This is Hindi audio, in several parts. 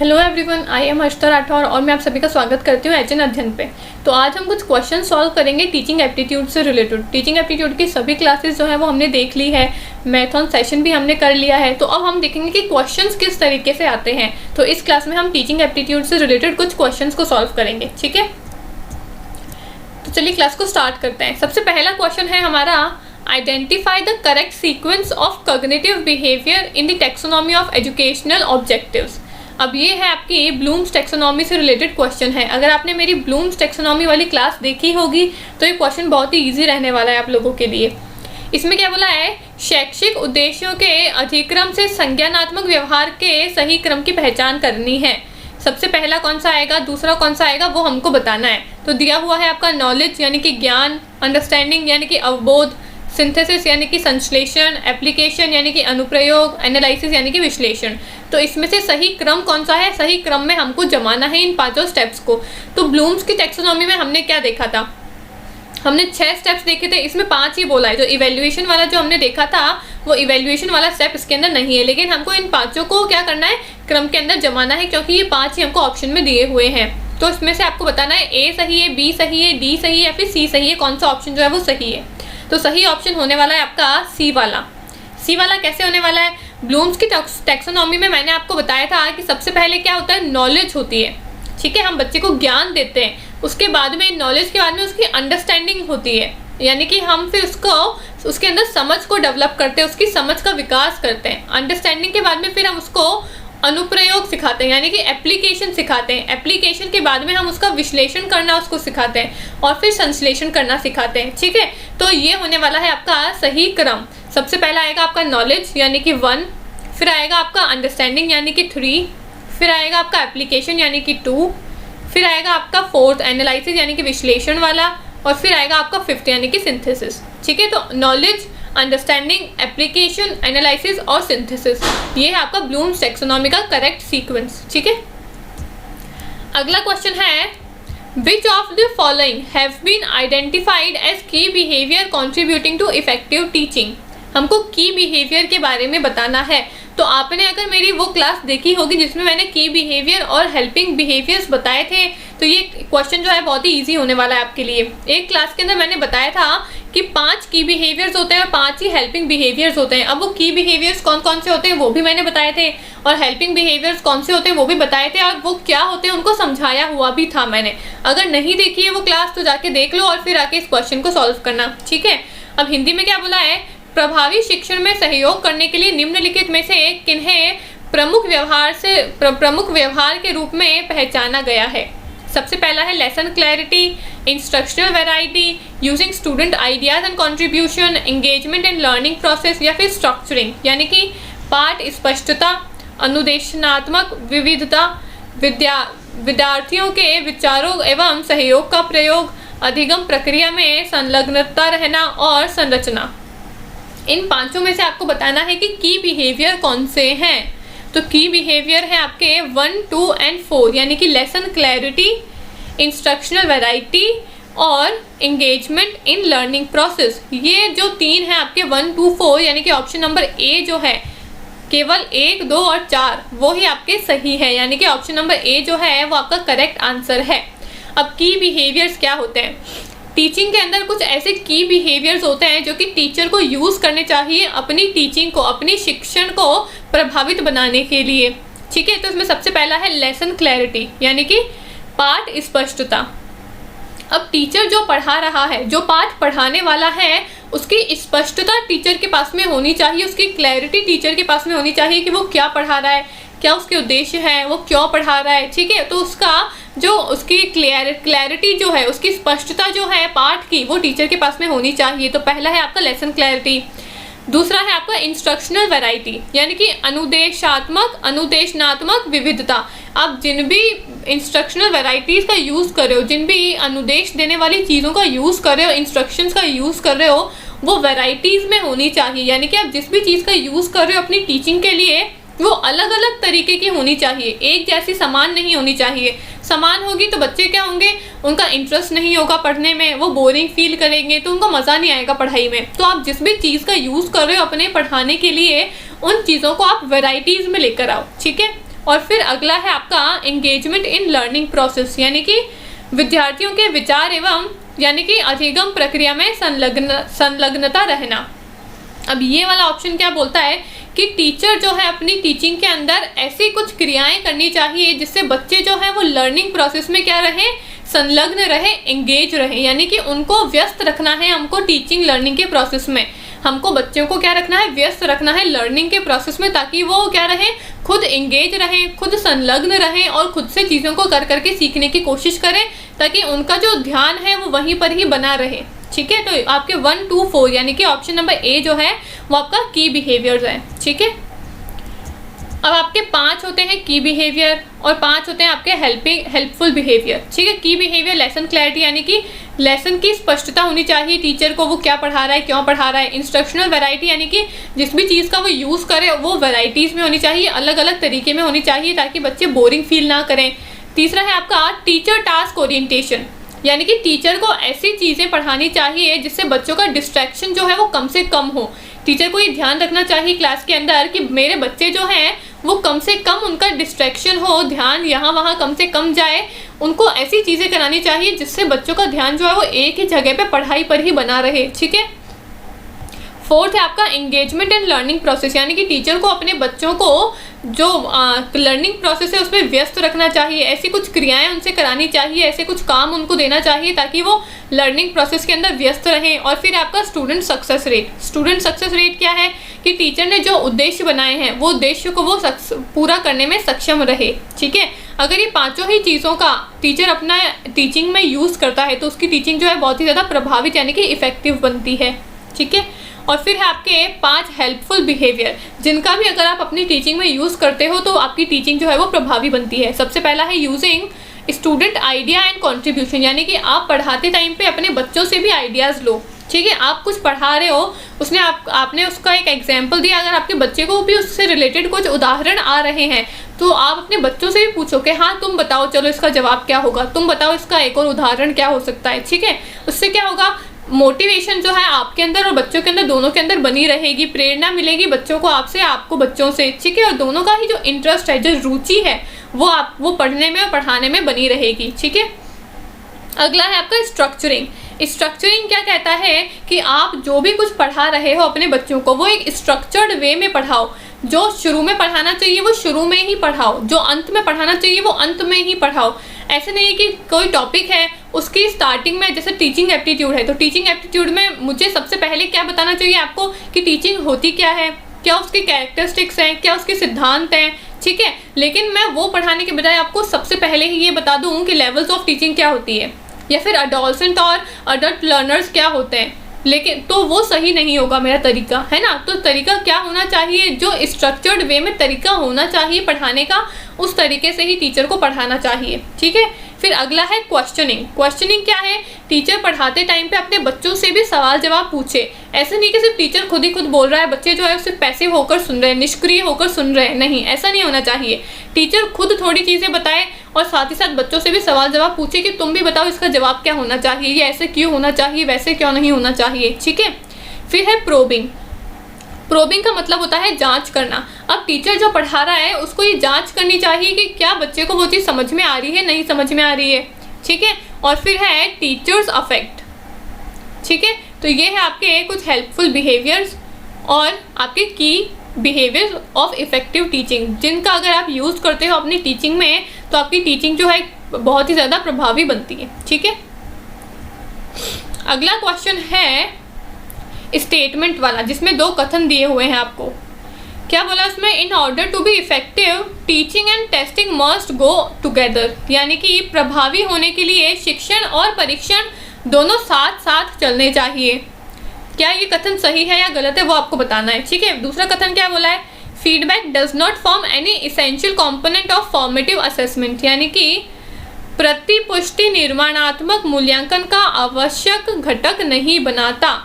Hello everyone, I am Harshita Rathore और मैं आप सभी का स्वागत करती हूँ एचएन अध्ययन पे। तो आज हम कुछ क्वेश्चन सॉल्व करेंगे टीचिंग एप्टीट्यूड से रिलेटेड। टीचिंग एप्टीट्यूड की सभी क्लासेस जो है वो हमने देख ली है, मैराथन सेशन भी हमने कर लिया है। तो अब हम देखेंगे कि क्वेश्चंस किस तरीके से आते हैं। तो इस क्लास में हम टीचिंग एप्टीट्यूड से रिलेटेड कुछ क्वेश्चन को सॉल्व करेंगे, ठीक है। तो चलिए क्लास को स्टार्ट करते हैं। सबसे पहला क्वेश्चन है हमारा, identify the correct sequence of cognitive behaviour in the taxonomy of educational objectives. अब ये है आपकी ब्लूम्स टैक्सोनॉमी से रिलेटेड क्वेश्चन है। अगर आपने मेरी ब्लूम्स टैक्सोनॉमी वाली क्लास देखी होगी तो ये क्वेश्चन बहुत ही इजी रहने वाला है आप लोगों के लिए। इसमें क्या बोला है, शैक्षिक उद्देश्यों के अधिक्रम से संज्ञानात्मक व्यवहार के सही क्रम की पहचान करनी है। सबसे पहला कौन सा आएगा, दूसरा कौन सा आएगा, वो हमको बताना है। तो दिया हुआ है आपका नॉलेज यानी कि ज्ञान, अंडरस्टैंडिंग यानी कि अवबोध, सिंथेसिस यानी कि संश्लेषण, एप्लीकेशन यानी कि अनुप्रयोग, एनालिसिस यानी कि विश्लेषण। तो इसमें से सही क्रम कौन सा है, सही क्रम में हमको जमाना है इन पांचों स्टेप्स को। तो ब्लूम्स की टैक्सोनॉमी में हमने क्या देखा था, हमने 6 स्टेप्स देखे थे, इसमें 5 ही बोला है। जो इवैल्यूएशन वाला जो हमने देखा था वो इवैल्यूएशन वाला स्टेप इसके अंदर नहीं है, लेकिन हमको इन पांचों को क्या करना है, क्रम के अंदर जमाना है, क्योंकि ये 5 ही हमको ऑप्शन में दिए हुए हैं। तो इसमें से आपको बताना है ए सही है, बी सही है, डी सही है या फिर सी सही है, कौन सा ऑप्शन जो है वो सही है। तो सही ऑप्शन होने वाला है आपका सी वाला। सी वाला कैसे होने वाला है, ब्लूम्स की टैक्सोनॉमी में मैंने आपको बताया था कि सबसे पहले क्या होता है, नॉलेज होती है, ठीक है। हम बच्चे को ज्ञान देते हैं, उसके बाद में नॉलेज के बाद में उसकी अंडरस्टैंडिंग होती है, यानी कि हम फिर उसके अंदर समझ को डेवलप करते हैं, उसकी समझ का विकास करते हैं। अंडरस्टैंडिंग के बाद में फिर हम उसको अनुप्रयोग सिखाते हैं, यानी कि एप्लीकेशन सिखाते हैं। एप्लीकेशन के बाद में हम उसका विश्लेषण करना उसको सिखाते हैं और फिर संश्लेषण करना सिखाते हैं, ठीक है। तो ये होने वाला है आपका सही क्रम। सबसे पहला आएगा आपका नॉलेज यानी कि 1, फिर आएगा आपका अंडरस्टैंडिंग यानी कि 3, फिर आएगा आपका एप्लीकेशन यानी कि 2, फिर आएगा आपका 4th एनालिसिस यानी कि विश्लेषण वाला, और फिर आएगा आपका 5th यानी कि सिंथेसिस, ठीक है। तो नॉलेज, अंडरस्टैंडिंग, एप्लीकेशन, एनालिसिस और सिंथेसिस, ये है आपका ब्लूम्स टैक्सोनॉमी का करेक्ट सीक्वेंस, ठीक है। अगला क्वेश्चन है, which of the following have been identified as key behaviour contributing to effective teaching. हमको की बिहेवियर के बारे में बताना है। तो आपने अगर मेरी वो क्लास देखी होगी जिसमें मैंने की बिहेवियर और हेल्पिंग बिहेवियर्स बताए थे, तो ये क्वेश्चन जो है बहुत ही इजी होने वाला है आपके लिए। एक क्लास के अंदर मैंने बताया था कि 5 की बिहेवियर्स होते हैं और 5 ही हेल्पिंग बिहेवियर्स होते हैं। अब वो की बिहेवियर्स कौन कौन से होते हैं वो भी मैंने बताए थे, और हेल्पिंग बिहेवियर्स कौन से होते हैं वो भी बताए थे, और वो क्या होते हैं उनको समझाया हुआ भी था मैंने। अगर नहीं देखी है वो क्लास तो जाके देख लो और फिर आके इस क्वेश्चन को सॉल्व करना, ठीक है। अब हिंदी में क्या बोला है, प्रभावी शिक्षण में सहयोग करने के लिए निम्नलिखित में से किन्हें प्रमुख व्यवहार के रूप में पहचाना गया है। सबसे पहला है lesson clarity, instructional variety, using student ideas and contribution, engagement in learning process या फिर स्ट्रक्चरिंग, यानी कि पाठ स्पष्टता, अनुदेशनात्मक विविधता, विद्यार्थियों के विचारों एवं सहयोग का प्रयोग, अधिगम प्रक्रिया में संलग्नता रहना और संरचना। इन 5 में से आपको बताना है कि की बिहेवियर कौन से हैं। तो की बिहेवियर है आपके 1, 2 एंड 4, यानी कि लेसन क्लैरिटी, इंस्ट्रक्शनल वैरायटी और एंगेजमेंट इन लर्निंग प्रोसेस। ये जो 3 हैं आपके 1, 2, 4, यानी कि ऑप्शन नंबर ए जो है, केवल 1, 2 और 4 वो ही आपके सही है, यानी कि ऑप्शन नंबर ए जो है वो आपका करेक्ट आंसर है। अब की बिहेवियर्स क्या होते हैं, टीचिंग के अंदर कुछ ऐसे की बिहेवियर्स होते हैं जो कि टीचर को यूज़ करने चाहिए अपनी टीचिंग को, अपनी शिक्षण को प्रभावित बनाने के लिए, ठीक है। तो इसमें सबसे पहला है लेसन क्लैरिटी, यानी कि पाठ स्पष्टता। अब टीचर जो पढ़ा रहा है, जो पाठ पढ़ाने वाला है, उसकी स्पष्टता टीचर के पास में होनी चाहिए, उसकी क्लैरिटी टीचर के पास में होनी चाहिए कि वो क्या पढ़ा रहा है, क्या उसके उद्देश्य है, वो क्यों पढ़ा रहा है, ठीक है। तो उसकी क्लैरिटी जो है, उसकी स्पष्टता जो है पाठ की, वो टीचर के पास में होनी चाहिए। तो पहला है आपका लेसन क्लैरिटी। दूसरा है आपका इंस्ट्रक्शनल वैरायटी, यानी कि अनुदेशनात्मक विविधता। आप जिन भी इंस्ट्रक्शनल वैरायटीज़ का यूज़ कर रहे हो, जिन भी अनुदेश देने वाली चीज़ों का यूज़ कर रहे हो, इंस्ट्रक्शंस का यूज़ कर रहे हो, वो वैरायटीज़ में होनी चाहिए। यानी कि आप जिस भी चीज़ का यूज़ कर रहे हो अपनी टीचिंग के लिए, वो अलग अलग तरीके की होनी चाहिए, एक जैसी समान नहीं होनी चाहिए। समान होगी तो बच्चे क्या होंगे, उनका इंटरेस्ट नहीं होगा पढ़ने में, वो बोरिंग फील करेंगे, तो उनको मज़ा नहीं आएगा पढ़ाई में। तो आप जिस भी चीज़ का यूज़ कर रहे हो अपने पढ़ाने के लिए, उन चीज़ों को आप वैरायटीज़ में लेकर आओ, ठीक है। और फिर अगला है आपका एंगेजमेंट इन लर्निंग प्रोसेस, यानी कि विद्यार्थियों के विचार एवं यानी कि अधिगम प्रक्रिया में संलग्नता रहना। अब ये वाला ऑप्शन क्या बोलता है कि टीचर जो है अपनी टीचिंग के अंदर ऐसी कुछ क्रियाएं करनी चाहिए जिससे बच्चे जो है वो लर्निंग प्रोसेस में क्या रहे, संलग्न रहे, एंगेज रहे, यानी कि उनको व्यस्त रखना है हमको टीचिंग लर्निंग के प्रोसेस में। हमको बच्चों को क्या रखना है, व्यस्त रखना है लर्निंग के प्रोसेस में, ताकि वो क्या रहे, खुद एंगेज रहें, खुद संलग्न रहें और खुद से चीज़ों को कर करके सीखने की कोशिश करें, ताकि उनका जो ध्यान है वो वहीं पर ही बना रहे। ठीक है, तो आपके 1, 2, 4 यानी कि ऑप्शन नंबर ए जो है वो आपका की बिहेवियर्स है। ठीक है, अब आपके 5 होते हैं की बिहेवियर और 5 होते हैं आपके हेल्पफुल बिहेवियर। ठीक है, की बिहेवियर लेसन क्लैरिटी, यानी कि लेसन की स्पष्टता होनी चाहिए टीचर को, वो क्या पढ़ा रहा है, क्यों पढ़ा रहा है। इंस्ट्रक्शनल वैरायटी, यानी कि जिस भी चीज़ का वो यूज़ करे वो वैराइटीज़ में होनी चाहिए, अलग अलग तरीके में होनी चाहिए, ताकि बच्चे बोरिंग फील ना करें। तीसरा है आपका टीचर टास्क ओरिएंटेशन, यानी कि टीचर को ऐसी चीज़ें पढ़ानी चाहिए जिससे बच्चों का डिस्ट्रैक्शन जो है वो कम से कम हो। टीचर को ये ध्यान रखना चाहिए क्लास के अंदर कि मेरे बच्चे जो हैं वो कम से कम उनका डिस्ट्रैक्शन हो, ध्यान यहाँ वहाँ कम से कम जाए। उनको ऐसी चीज़ें करानी चाहिए जिससे बच्चों का ध्यान जो है वो एक ही जगह पे पढ़ाई पर ही बना रहे। ठीक है, 4th है आपका एंगेजमेंट इन लर्निंग प्रोसेस, यानी कि टीचर को अपने बच्चों को जो लर्निंग प्रोसेस है उसमें व्यस्त रखना चाहिए, ऐसी कुछ क्रियाएं उनसे करानी चाहिए, ऐसे कुछ काम उनको देना चाहिए ताकि वो लर्निंग प्रोसेस के अंदर व्यस्त रहें। और फिर आपका student success rate, student success rate क्या है कि टीचर ने जो उद्देश्य बनाए हैं वो उद्देश्य को वो पूरा करने में सक्षम रहे। ठीक है, अगर ये पांचों ही चीज़ों का टीचर अपना टीचिंग में यूज़ करता है तो उसकी टीचिंग जो है बहुत ही ज़्यादा प्रभावित यानी कि इफेक्टिव बनती है। ठीक है, और फिर है आपके 5 हेल्पफुल बिहेवियर, जिनका भी अगर आप अपनी टीचिंग में यूज़ करते हो तो आपकी टीचिंग जो है वो प्रभावी बनती है। सबसे पहला है using student idea and contribution, यानी कि आप पढ़ाते टाइम पे अपने बच्चों से भी आइडियाज़ लो। ठीक है, आप कुछ पढ़ा रहे हो, उसने आपने उसका एक एग्जाम्पल दिया, अगर आपके बच्चे को भी उससे रिलेटेड कुछ उदाहरण आ रहे हैं तो आप अपने बच्चों से भी पूछो कि हाँ तुम बताओ, चलो इसका जवाब क्या होगा, तुम बताओ इसका एक और उदाहरण क्या हो सकता है। ठीक है, उससे क्या होगा, मोटिवेशन जो है आपके अंदर और बच्चों के अंदर दोनों के अंदर बनी रहेगी, प्रेरणा मिलेगी बच्चों को आपसे, आपको बच्चों से। ठीक है, और दोनों का ही जो इंटरेस्ट है, जो रुचि है वो पढ़ने में और पढ़ाने में बनी रहेगी। ठीक है, अगला है आपका स्ट्रक्चरिंग। स्ट्रक्चरिंग क्या कहता है कि आप जो भी कुछ पढ़ा रहे हो अपने बच्चों को वो एक स्ट्रक्चर्ड वे में पढ़ाओ। जो शुरू में पढ़ाना चाहिए वो शुरू में ही पढ़ाओ, जो अंत में पढ़ाना चाहिए वो अंत में ही पढ़ाओ। ऐसे नहीं है कि कोई टॉपिक है उसकी स्टार्टिंग में, जैसे टीचिंग एप्टीट्यूड है तो टीचिंग एप्टीट्यूड में मुझे सबसे पहले क्या बताना चाहिए आपको कि टीचिंग होती क्या है, क्या उसकी कैरेक्टरिस्टिक्स हैं, क्या उसके सिद्धांत हैं। ठीक है, लेकिन मैं वो पढ़ाने के बजाय आपको सबसे पहले ही ये बता दूँ कि लेवल्स ऑफ टीचिंग क्या होती है या फिर अडोलसेंट और अडल्ट लर्नर्स क्या होते हैं, लेकिन तो वो सही नहीं होगा मेरा तरीका, है ना। तो तरीका क्या होना चाहिए, जो स्ट्रक्चर्ड वे में तरीका होना चाहिए पढ़ाने का, उस तरीके से ही टीचर को पढ़ाना चाहिए। ठीक है, फिर अगला है क्वेश्चनिंग। क्वेश्चनिंग क्या है, टीचर पढ़ाते टाइम पे अपने बच्चों से भी सवाल जवाब पूछे। ऐसे नहीं कि सिर्फ टीचर खुद ही खुद बोल रहा है, बच्चे जो है सिर्फ पैसिव होकर सुन रहे हैं, निष्क्रिय होकर सुन रहे हैं, नहीं, ऐसा नहीं होना चाहिए। टीचर खुद थोड़ी चीज़ें बताए और साथ ही साथ बच्चों से भी सवाल जवाब पूछे कि तुम भी बताओ इसका जवाब क्या होना चाहिए, ये ऐसे क्यों होना चाहिए, वैसे क्यों नहीं होना चाहिए। ठीक है, फिर है प्रोबिंग। प्रोबिंग का मतलब होता है जांच करना। अब टीचर जो पढ़ा रहा है उसको ये जांच करनी चाहिए कि क्या बच्चे को वो चीज़ समझ में आ रही है, नहीं समझ में आ रही है। ठीक है, और फिर है टीचर्स अफेक्ट। ठीक है, तो ये है आपके कुछ हेल्पफुल बिहेवियर्स और आपके की बिहेवियर ऑफ इफेक्टिव टीचिंग, जिनका अगर आप यूज़ करते हो अपनी टीचिंग में तो आपकी टीचिंग जो है बहुत ही ज़्यादा प्रभावी बनती है। ठीक है, अगला क्वेश्चन है स्टेटमेंट वाला, जिसमें 2 कथन दिए हुए हैं आपको। क्या बोला उसमें, in order to be effective teaching and testing must go together, यानी कि प्रभावी होने के लिए शिक्षण और परीक्षण दोनों साथ साथ चलने चाहिए। क्या ये कथन सही है या गलत है वो आपको बताना है। ठीक है, दूसरा कथन क्या बोला है, feedback does not form any essential component of formative assessment, यानी कि प्रतिपुष्टि निर्माणात्मक मूल्यांकन का आवश्यक घटक नहीं बनाता।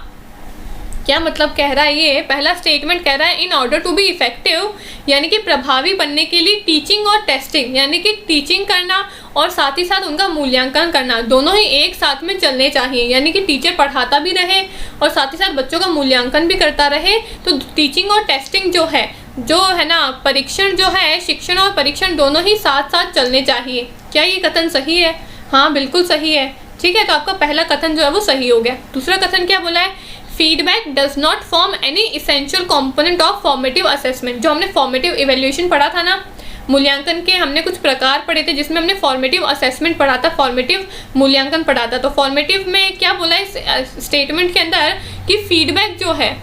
क्या मतलब कह रहा है ये, पहला स्टेटमेंट कह रहा है in order to be effective, यानी कि प्रभावी बनने के लिए टीचिंग और टेस्टिंग, यानी कि टीचिंग करना और साथ ही साथ उनका मूल्यांकन करना, दोनों ही एक साथ में चलने चाहिए। यानी कि टीचर पढ़ाता भी रहे और साथ ही साथ बच्चों का मूल्यांकन भी करता रहे, तो टीचिंग और टेस्टिंग जो है जो है ना परीक्षण जो है, शिक्षण और परीक्षण दोनों ही साथ साथ चलने चाहिए। क्या ये कथन सही है? हाँ बिल्कुल सही है। ठीक है, तो आपका पहला कथन जो है वो सही हो गया। दूसरा कथन क्या बोला है? Feedback does not form any essential component of formative assessment. जो हमने फॉर्मेटिव इवेल्युएशन पढ़ा था ना, मूल्यांकन के हमने कुछ प्रकार पढ़े थे जिसमें हमने फॉर्मेटिव असेसमेंट पढ़ा था, फॉर्मेटिव मूल्यांकन पढ़ा था। तो फॉर्मेटिव में क्या बोला है स्टेटमेंट के अंदर कि फीडबैक जो है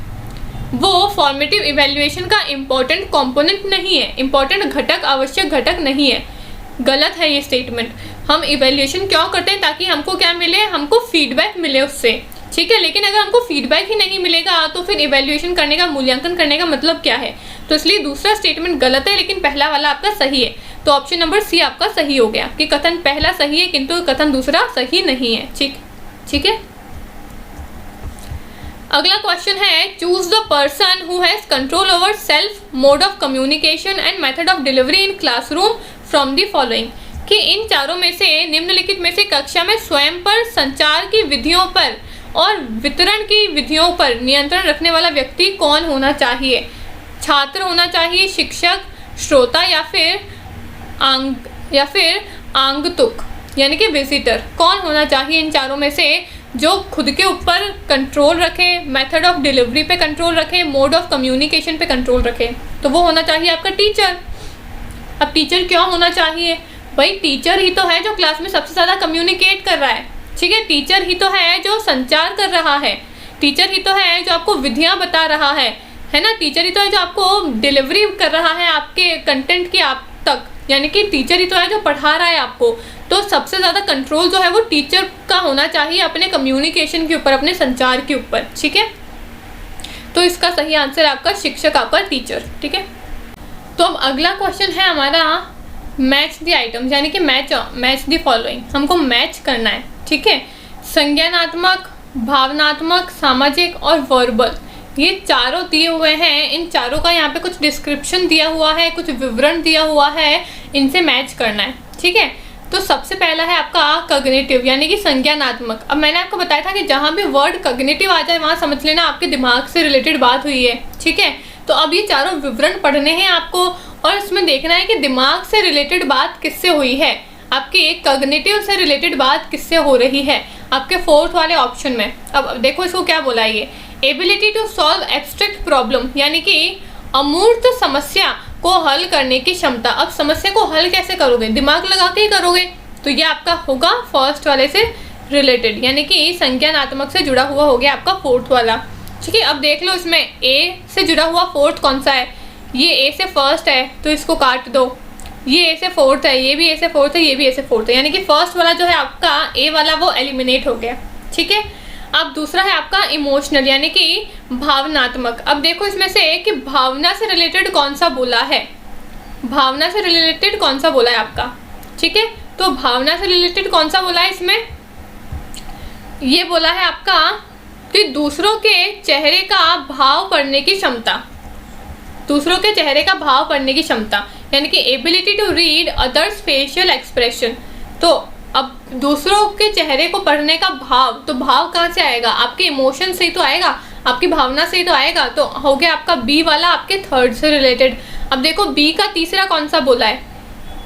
वो फॉर्मेटिव इवेल्युएशन का इम्पोर्टेंट कंपोनेंट नहीं है, इम्पोर्टेंट घटक, आवश्यक घटक नहीं है। गलत है ये स्टेटमेंट। हम इवेल्युएशन क्यों करते हैं? ताकि हमको क्या मिले? हमको फीडबैक मिले उससे। ठीक है, लेकिन अगर हमको फीडबैक ही नहीं मिलेगा तो फिर इवेल्युएशन करने का, मूल्यांकन करने का मतलब क्या है? तो इसलिए दूसरा स्टेटमेंट गलत है, लेकिन पहला वाला आपका सही है। तो ऑप्शन नंबर सी आपका सही हो गया कि कथन पहला सही है किंतु कथन दूसरा सही नहीं है। ठीक है। अगला क्वेश्चन है, choose the person who has control over self, mode of communication and method of delivery in classroom from the following. कि इन चारों में से, निम्नलिखित में से कक्षा में स्वयं पर, संचार की विधियों पर और वितरण की विधियों पर नियंत्रण रखने वाला व्यक्ति कौन होना चाहिए? छात्र होना चाहिए, शिक्षक, श्रोता या फिर आगंतुक यानी कि विजिटर? कौन होना चाहिए इन चारों में से जो खुद के ऊपर कंट्रोल रखे, मेथड ऑफ डिलीवरी पे कंट्रोल रखे, मोड ऑफ कम्युनिकेशन पे कंट्रोल रखे? तो वो होना चाहिए आपका टीचर। अब टीचर क्यों होना चाहिए? भाई टीचर ही तो है जो क्लास में सबसे ज़्यादा कम्युनिकेट कर रहा है। ठीक है, टीचर ही तो है जो संचार कर रहा है, टीचर ही तो है जो आपको विधियाँ बता रहा है ना, टीचर ही तो है जो आपको डिलीवरी कर रहा है आपके कंटेंट की आप तक, यानी कि टीचर ही तो है जो पढ़ा रहा है आपको। तो सबसे ज़्यादा कंट्रोल जो है वो टीचर का होना चाहिए अपने कम्युनिकेशन के ऊपर, अपने संचार के ऊपर। ठीक है, तो इसका सही आंसर है आपका शिक्षक, आपका टीचर। ठीक है, तो अब अगला क्वेश्चन है हमारा मैच द आइटम्स, यानी कि मैच द फॉलोइंग। हमको मैच करना है। ठीक है, संज्ञानात्मक, भावनात्मक, सामाजिक और वर्बल, ये चारों दिए हुए हैं। इन चारों का यहाँ पे कुछ डिस्क्रिप्शन दिया हुआ है, कुछ विवरण दिया हुआ है, इनसे मैच करना है। ठीक है, तो सबसे पहला है आपका कॉग्निटिव यानी कि संज्ञानात्मक। अब मैंने आपको बताया था कि जहाँ भी वर्ड कॉग्निटिव आ जाए वहाँ समझ लेना आपके दिमाग से रिलेटेड बात हुई है। ठीक है, तो अब ये चारों विवरण पढ़ने हैं आपको और इसमें देखना है कि दिमाग से रिलेटेड बात किससे हुई है, आपके कॉग्निटिव से रिलेटेड बात किससे हो रही है, आपके फोर्थ वाले ऑप्शन में। अब देखो इसको क्या बोला है, ये ability to solve abstract problem, यानी कि अमूर्त समस्या को हल करने की क्षमता। अब समस्या को हल कैसे करोगे? दिमाग लगा के ही करोगे। तो ये आपका होगा फर्स्ट वाले से रिलेटेड, यानी कि संज्ञानात्मक से जुड़ा हुआ हो गया आपका फोर्थ वाला। ठीक है, अब देख लो इसमें ए से जुड़ा हुआ फोर्थ कौन सा है? ये ए से फर्स्ट है तो इसको काट दो, ये ए से फोर्थ है, ये भी ए से फोर्थ है, ये भी ए से फोर्थ है, यानी कि फर्स्ट वाला जो है आपका ए वाला वो एलिमिनेट हो गया। ठीक है, अब दूसरा है आपका इमोशनल यानी कि भावनात्मक। अब देखो इसमें से कि भावना से रिलेटेड कौन सा बोला है, भावना से रिलेटेड कौन सा बोला है आपका। ठीक है, तो भावना से रिलेटेड कौन सा बोला है इसमें? ये बोला है आपका कि दूसरों के चेहरे का भाव पढ़ने की क्षमता, दूसरों के चेहरे का भाव पढ़ने की क्षमता, यानी कि ability to read others facial expression. तो अब दूसरों के चेहरे को पढ़ने का भाव, तो भाव कहाँ से आएगा? आपके इमोशन से ही तो आएगा, आपकी भावना से ही तो आएगा। तो हो गया आपका बी वाला आपके थर्ड से रिलेटेड। अब देखो बी का तीसरा कौन सा बोला है?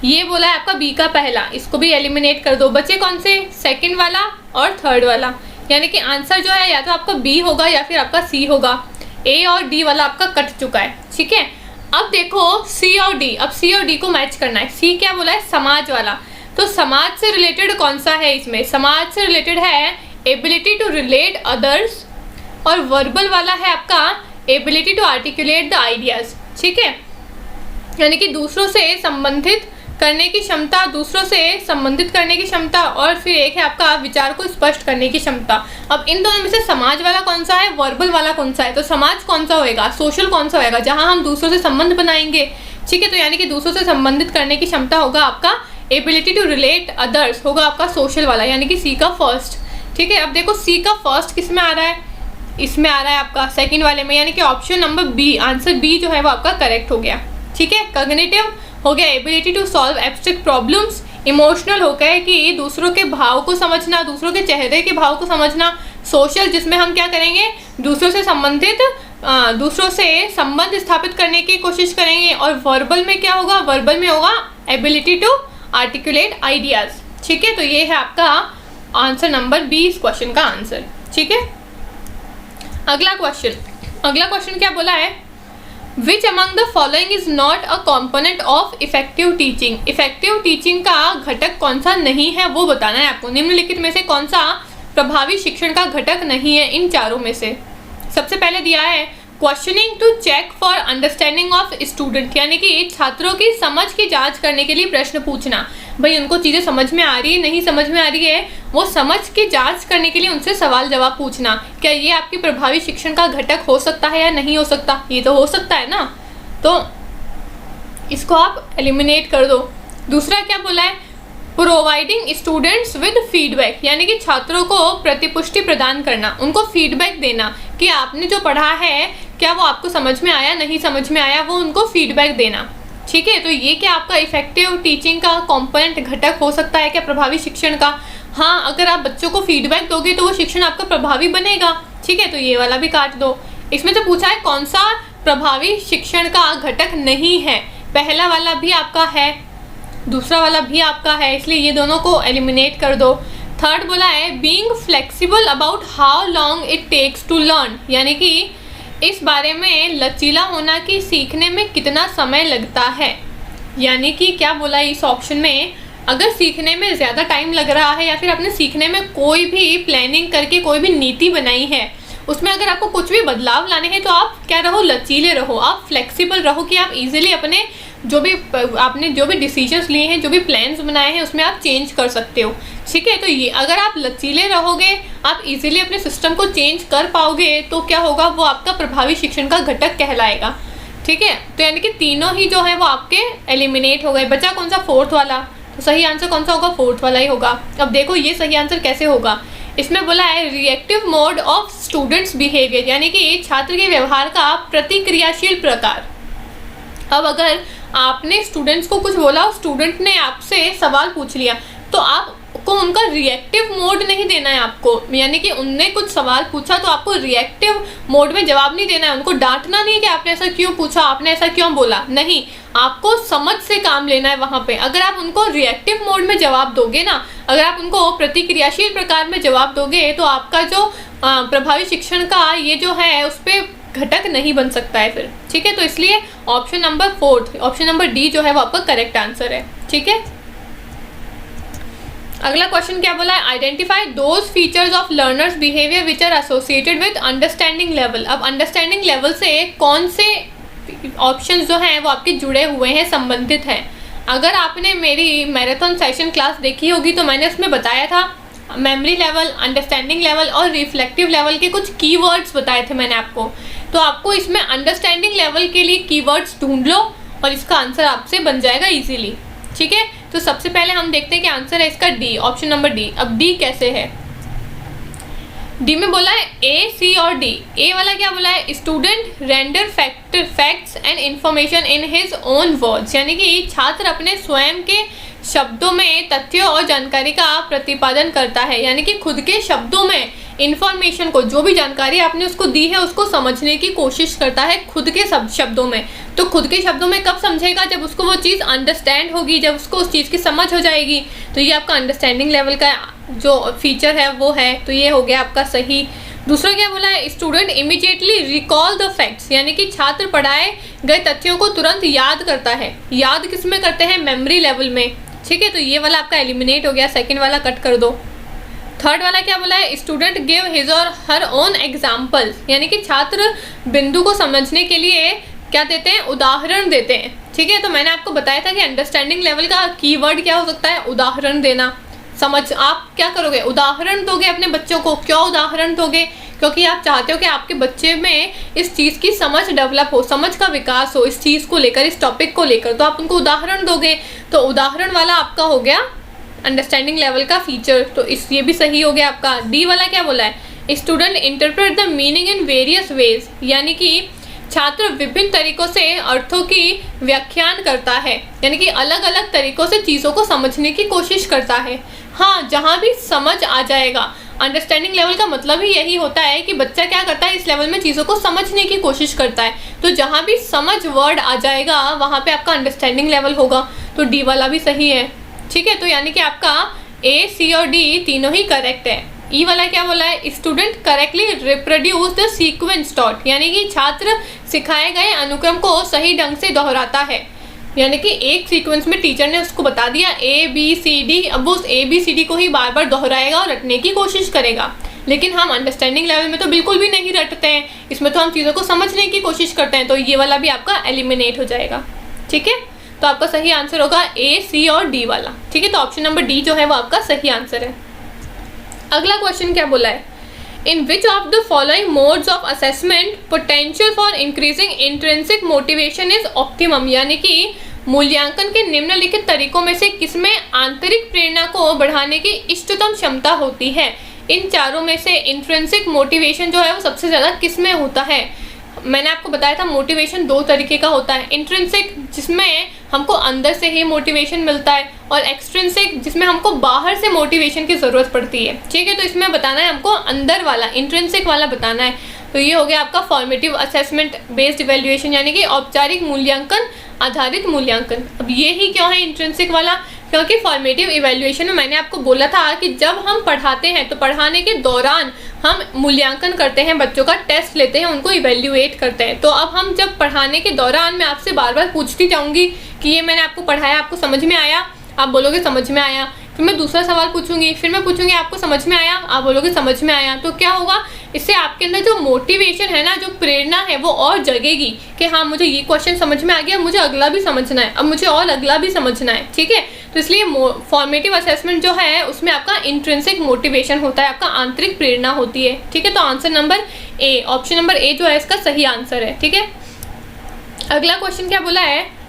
ये बोला है आपका बी का पहला, इसको भी एलिमिनेट कर दो। बचे कौन से? सेकंड वाला और थर्ड वाला, यानी कि आंसर जो है या तो आपका बी होगा या फिर आपका सी होगा। ए और डी वाला आपका कट चुका है। ठीक है, अब देखो सी और डी, अब सी और डी को मैच करना है। सी क्या बोला है? समाज वाला। तो समाज से रिलेटेड कौन सा है इसमें? समाज से रिलेटेड है एबिलिटी टू रिलेट अदर्स, और वर्बल वाला है आपका ability to articulate the ideas. ठीक है, यानी कि दूसरों से संबंधित करने की क्षमता, दूसरों से संबंधित करने की क्षमता, और फिर एक है आपका विचार को स्पष्ट करने की क्षमता। अब इन दोनों में से समाज वाला कौन सा है, वर्बल वाला कौन सा है? तो समाज कौन सा होएगा, सोशल कौन सा होएगा, जहां हम दूसरों से संबंध बनाएंगे। ठीक है, तो यानी कि दूसरों से संबंधित करने की क्षमता होगा आपका एबिलिटी टू रिलेट अदर्स, होगा आपका सोशल वाला, यानी कि सी का फर्स्ट। ठीक है, अब देखो सी का फर्स्ट किस में आ रहा है? इसमें आ रहा है आपका सेकंड वाले में, यानी कि option number B, answer B जो है वो आपका करेक्ट हो गया। ठीक है, कॉग्निटिव हो गया ability to solve abstract problems, emotional हो गया कि दूसरों के भाव को समझना, दूसरों के चेहरे के भाव को समझना, सोशल जिसमें हम क्या करेंगे, दूसरों से संबंधित दूसरों से संबंध स्थापित करने की कोशिश करेंगे। और वर्बल में क्या होगा, वर्बल में होगा एबिलिटी टू आर्टिकुलेट आइडियाज। ठीक है, तो ये है आपका आंसर नंबर बी इस क्वेश्चन का आंसर। ठीक है, अगला क्वेश्चन क्या बोला है, which among the following is not a component of effective teaching. Effective teaching का घटक कौन सा नहीं है वो बताना है आपको। निम्नलिखित में से कौन सा प्रभावी शिक्षण का घटक नहीं है इन चारों में से। सबसे पहले दिया है questioning to check for understanding of student, यानी कि छात्रों की समझ की जांच करने के लिए प्रश्न पूछना। भाई उनको चीज़ें समझ में आ रही है, नहीं समझ में आ रही है, वो समझ की जांच करने के लिए उनसे सवाल जवाब पूछना। क्या ये आपकी प्रभावी शिक्षण का घटक हो सकता है या नहीं हो सकता? ये तो हो सकता है ना, तो इसको आप एलिमिनेट कर दो। दूसरा क्या बोला है, प्रोवाइडिंग स्टूडेंट्स विद फीडबैक, यानी कि छात्रों को प्रतिपुष्टि प्रदान करना, उनको फीडबैक देना कि आपने जो पढ़ा है क्या वो आपको समझ में आया, नहीं समझ में आया, वो उनको फीडबैक देना। ठीक है, तो ये क्या आपका इफेक्टिव टीचिंग का कंपोनेंट घटक हो सकता है क्या प्रभावी शिक्षण का? हाँ, अगर आप बच्चों को फीडबैक दोगे तो वो शिक्षण आपका प्रभावी बनेगा। ठीक है, तो ये वाला भी काट दो। इसमें से पूछा है कौन सा प्रभावी शिक्षण का घटक नहीं है, पहला वाला भी आपका है, दूसरा वाला भी आपका है, इसलिए ये दोनों को एलिमिनेट कर दो। थर्ड बोला है being flexible about how long it takes to learn, यानी कि इस बारे में लचीला होना कि सीखने में कितना समय लगता है। यानी कि क्या बोला इस ऑप्शन में, अगर सीखने में ज़्यादा टाइम लग रहा है या फिर आपने सीखने में कोई भी प्लानिंग करके कोई भी नीति बनाई है, उसमें अगर आपको कुछ भी बदलाव लाने हैं तो आप क्या रहो, लचीले रहो, आप फ्लेक्सिबल रहो कि आप इजीली अपने आपने जो भी डिसीजंस लिए हैं, जो भी प्लान्स बनाए हैं, उसमें आप चेंज कर सकते हो। ठीक है, तो ये अगर आप लचीले रहोगे, आप इजीली अपने सिस्टम को चेंज कर पाओगे, तो क्या होगा, वो आपका प्रभावी शिक्षण का घटक कहलाएगा। ठीक है, तो यानी कि तीनों ही जो है वो आपके एलिमिनेट हो गए। बचा कौन सा, फोर्थ वाला। तो सही आंसर कौन सा होगा, फोर्थ वाला ही होगा। अब देखो ये सही आंसर कैसे होगा। इसमें बोला है reactive mode of students behaviour, यानी कि छात्र के व्यवहार का प्रतिक्रियाशील प्रकार। अब अगर आपने स्टूडेंट्स को कुछ बोला और स्टूडेंट ने आपसे सवाल पूछ लिया, तो आपको उनका रिएक्टिव मोड नहीं देना है आपको, यानी कि उनने कुछ सवाल पूछा तो आपको रिएक्टिव मोड में जवाब नहीं देना है, उनको डांटना नहीं है कि आपने ऐसा क्यों पूछा, आपने ऐसा क्यों बोला, नहीं, आपको समझ से काम लेना है वहाँ पे। अगर आप उनको रिएक्टिव मोड में जवाब दोगे ना, अगर आप उनको प्रतिक्रियाशील प्रकार में जवाब दोगे, तो आपका जो प्रभावी शिक्षण का ये जो है उस पर घटक नहीं बन सकता है फिर। ठीक है, तो इसलिए option number fourth, option number D जो है वो आपका करेक्ट आंसर है। ठीक है, अगला क्वेश्चन क्या बोला है, identify those features of learners behaviour which are associated with understanding level. अब अंडरस्टैंडिंग लेवल से कौन से ऑप्शंस जो हैं वो आपके जुड़े हुए हैं, संबंधित हैं। अगर आपने मेरी मैराथन सेशन क्लास देखी होगी तो मैंने उसमें बताया था मेमोरी लेवल, अंडरस्टैंडिंग लेवल और रिफ्लेक्टिव लेवल के कुछ कीवर्ड्स बताए थे मैंने आपको। तो आपको इसमें अंडरस्टैंडिंग लेवल के लिए कीवर्ड्स ढूंढ लो और इसका आंसर आपसे बन जाएगा इजीली। ठीक है, तो सबसे पहले हम देखते हैं कि आंसर है इसका डी, ऑप्शन नंबर डी। अब डी कैसे है, डी में बोला है ए, सी और डी। ए वाला क्या बोला है, student render facts and information in his own words, यानी कि छात्र अपने स्वयं के शब्दों में तथ्यों और जानकारी का प्रतिपादन करता है, यानी कि खुद के शब्दों में इंफॉर्मेशन को, जो भी जानकारी आपने उसको दी है उसको समझने की कोशिश करता है खुद के सब शब्दों में। तो खुद के शब्दों में कब समझेगा, जब उसको वो चीज़ अंडरस्टैंड होगी, जब उसको उस चीज़ की समझ हो जाएगी। तो ये आपका अंडरस्टैंडिंग लेवल का जो फीचर है वो है, तो ये हो गया आपका सही। दूसरा क्या बोला है, student immediately recall the facts, यानी कि छात्र पढ़ाए गए तथ्यों को तुरंत याद करता है। याद किस में करते हैं, मेमोरी लेवल में। ठीक है, तो ये वाला आपका एलिमिनेट हो गया, सेकंड वाला कट कर दो। थर्ड वाला क्या बोला है, स्टूडेंट गिव हिज और हर ओन एग्जाम्पल, यानी कि छात्र बिंदु को समझने के लिए क्या देते हैं, उदाहरण देते हैं। ठीक है, तो मैंने आपको बताया था कि अंडरस्टैंडिंग लेवल का कीवर्ड क्या हो सकता है, उदाहरण देना। समझ, आप क्या करोगे, उदाहरण दोगे अपने बच्चों को। क्यों उदाहरण दोगे, क्योंकि आप चाहते हो कि आपके बच्चे में इस चीज़ की समझ डेवलप हो, समझ का विकास हो इस चीज़ को लेकर, इस टॉपिक को लेकर, तो आप उनको उदाहरण दोगे। तो उदाहरण वाला आपका हो गया अंडरस्टैंडिंग लेवल का फीचर, तो ये भी सही हो गया आपका। डी वाला क्या बोला है, student interpret the meaning in various ways, यानी कि छात्र विभिन्न तरीकों से अर्थों की व्याख्यान करता है, यानी कि अलग अलग तरीकों से चीज़ों को समझने की कोशिश करता है। हाँ, जहाँ भी समझ आ जाएगा, अंडरस्टैंडिंग लेवल का मतलब ही यही होता है कि बच्चा क्या करता है, इस लेवल में चीज़ों को समझने की कोशिश करता है। तो जहाँ भी समझ वर्ड आ जाएगा वहाँ पे आपका अंडरस्टैंडिंग लेवल होगा। तो डी वाला भी सही है, ठीक है। तो यानी कि आपका ए, सी और डी तीनों ही करेक्ट है। ई वाला क्या बोला है, student correctly reproduce the sequence taught, यानी कि छात्र सिखाए गए अनुक्रम को सही ढंग से दोहराता है। यानी कि एक सीक्वेंस में टीचर ने उसको बता दिया ए बी सी डी, अब वो उस ए बी सी डी को ही बार बार दोहराएगा और रटने की कोशिश करेगा। लेकिन हम अंडरस्टैंडिंग लेवल में तो बिल्कुल भी नहीं रटते हैं, इसमें तो हम चीज़ों को समझने की कोशिश करते हैं। तो ये वाला भी आपका एलिमिनेट हो जाएगा, ठीक है। तो आपका सही आंसर होगा ए, सी और डी वाला, ठीक है। तो ऑप्शन नंबर डी जो है वो आपका सही आंसर है। अगला क्वेश्चन क्या बोला है, in which of the following modes of assessment potential for increasing intrinsic motivation is optimum, यानी कि मूल्यांकन के निम्नलिखित तरीकों में से किसमें आंतरिक प्रेरणा को बढ़ाने की इष्टतम क्षमता होती है। इन चारों में से इंट्रिंसिक मोटिवेशन जो है वो सबसे ज़्यादा किसमें होता है। मैंने आपको बताया था मोटिवेशन दो तरीके का होता है, इंट्रिंसिक जिसमें हमको अंदर से ही मोटिवेशन मिलता है, और एक्सट्रिंसिक जिसमें हमको बाहर से मोटिवेशन की ज़रूरत पड़ती है, ठीक है। तो इसमें बताना है हमको अंदर वाला, इंट्रिंसिक वाला बताना है। तो ये हो गया आपका फॉर्मेटिव असेसमेंट बेस्ड इवैल्यूएशन, यानी कि औपचारिक मूल्यांकन आधारित मूल्यांकन। अब ये ही क्यों है इंट्रिंसिक वाला, क्योंकि फॉर्मेटिव इवैल्यूएशन में मैंने आपको बोला था कि जब हम पढ़ाते हैं तो पढ़ाने के दौरान हम मूल्यांकन करते हैं, बच्चों का टेस्ट लेते हैं, उनको इवैल्यूएट करते हैं। तो अब हम जब पढ़ाने के दौरान मैं आपसे बार बार पूछती जाऊंगी कि ये मैंने आपको पढ़ाया, आपको समझ में आया, आप बोलोगे समझ में आया। फिर मैं दूसरा सवाल पूछूंगी, फिर मैं पूछूंगी आपको समझ में आया, आप बोलोगे समझ में आया। तो क्या होगा, इससे आपके अंदर जो मोटिवेशन है ना, जो प्रेरणा है वो और जगेगी कि हाँ मुझे ये क्वेश्चन समझ में आ गया, मुझे अगला भी समझना है, अब मुझे और अगला भी समझना है, ठीक है। तो इसलिए फॉर्मेटिव असेसमेंट जो है उसमें आपका इंट्रिंसिक मोटिवेशन होता है, आपका आंतरिक प्रेरणा होती है, ठीक है। तो answer number A, option number A जो है इसका सही आंसर है, ठीक है। अगला क्वेश्चन क्या बोला है,